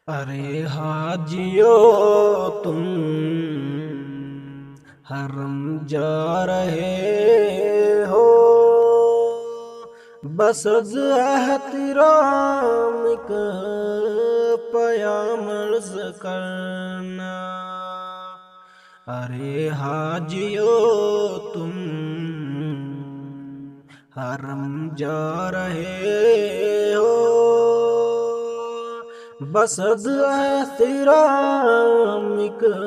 ارے حاجیو تم حرم جا رہے ہو، بس از احترام کا پیام عرض کرنا۔ ارے حاجیو تم حرم جا رہے ہو، بس از احترام کا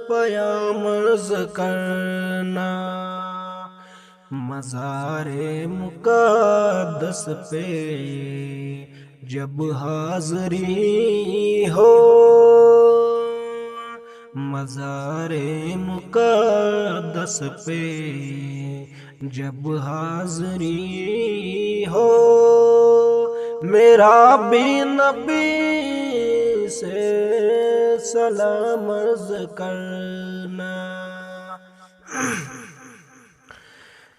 پیام عرض کرنا۔ مزار مقدس پہ جب حاضری ہو، مزار مقدس پہ جب حاضری ہو، میرا بھی نبی سے سلام عرض کرنا۔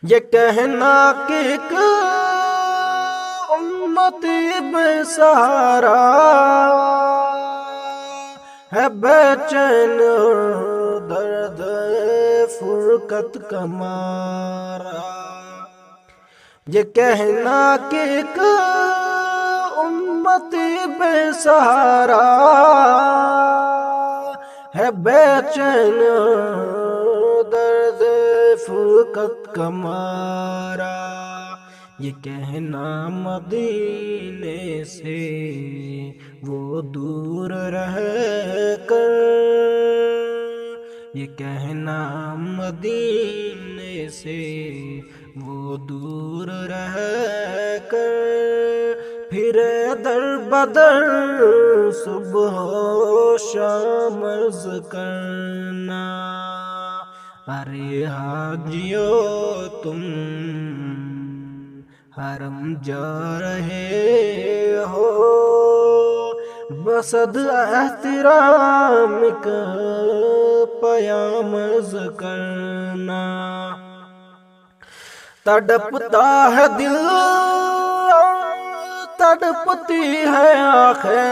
یہ کہنا کہ ایک امتی بے سہارا ہے، بے چین درد فرقت کا مارا۔ یہ کہنا کہ ایک امتی بے سہارا ہے، بے چین درد فرقت کا مارا۔ یہ کہنا مدینے سے وہ دور رہ کر، یہ کہنا مدینے سے وہ دور رہ کر، پھر در بدر صبح و شام عرض کرنا۔ ارے حاجیو تم حرم جا رہے ہو، بس از احترام کا پیام عرض کرنا۔ تڑپتا ہے دل، تڑپتی ہے آنکھیں،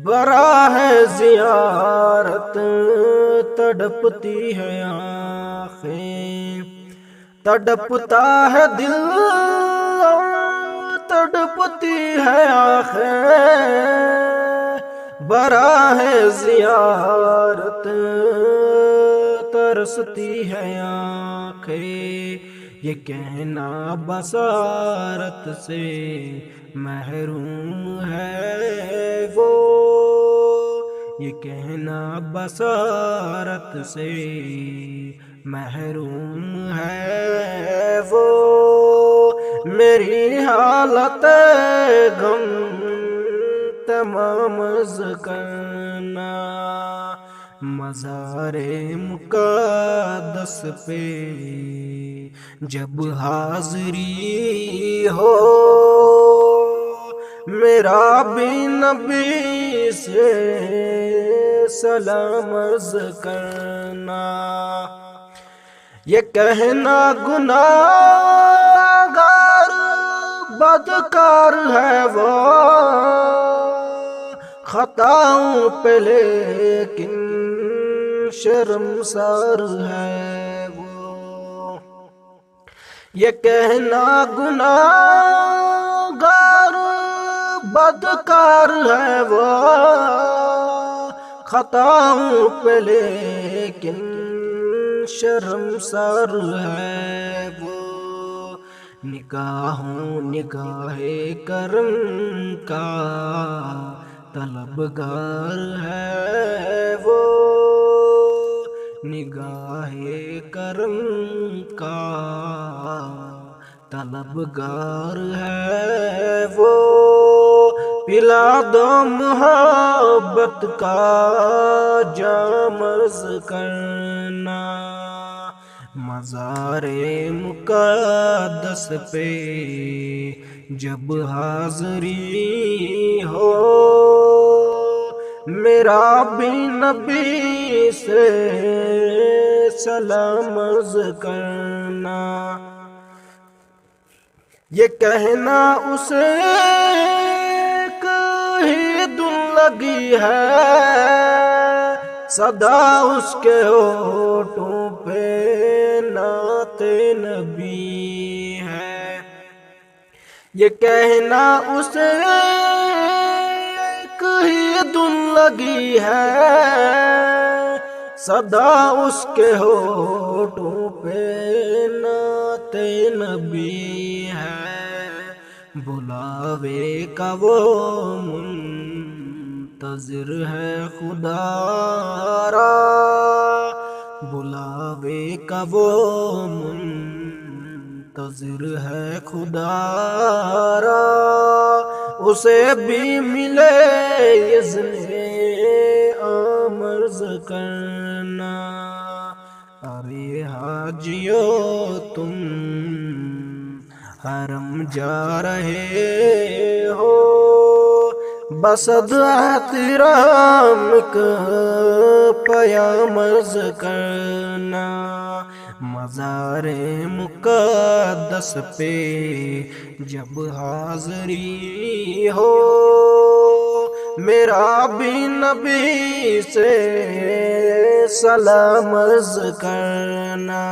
براہ زیارت تڑپتی ہے آنکھیں۔ تڑپتا ہے دل، تڑپتی ہے آنکھیں، براہ زیارت ترستی ہے آنکھیں۔ یہ کہنا بصارت سے محروم ہے وہ، یہ کہنا بصارت سے محروم ہے وہ، میری حالت غم تمام عرض کرنا۔ مزار مقدس پہ جب حاضری ہو، میرا بھی نبی سے سلام عرض کرنا۔ یہ کہنا گناہگار بدکار ہے وہ، خطاؤں پہ لیکن شرمسار ہے وہ۔ یہ کہنا گناہگار بدکار ہے وہ، خطاؤں پہ لیکن شرمسار ہے وہ۔ نگاہوں نگاہ کرم کا طلبگار ہے وہ، نگاہ کرم کا طلبگار ہے وہ۔ پلا دو محبت کا جام عرض کرنا۔ مزار مقدس پہ جب حاضری ہو، میرا بھی نبی سے سلام عرض کرنا۔ یہ کہنا اسے لگی ہے، صدا اس کے ہونٹوں پہ نعت نبی ہے۔ یہ کہنا اسے ایک ہی دن لگی ہے، صدا اس کے ہونٹوں پہ نعت نبی ہے۔ بلاوے کا وہ منتظر ہے خدا را، بلاوے کا وہ منتظر ہے خدا را، اسے بھی ملے اذن آمرز کرنا۔ ارے حاجیو تم حرم جا رہے ہو، بسد احترام کا پیام عرض کرنا۔ مزار مقدس پہ جب حاضری ہو، میرا بھی نبی سے سلام عرض کرنا۔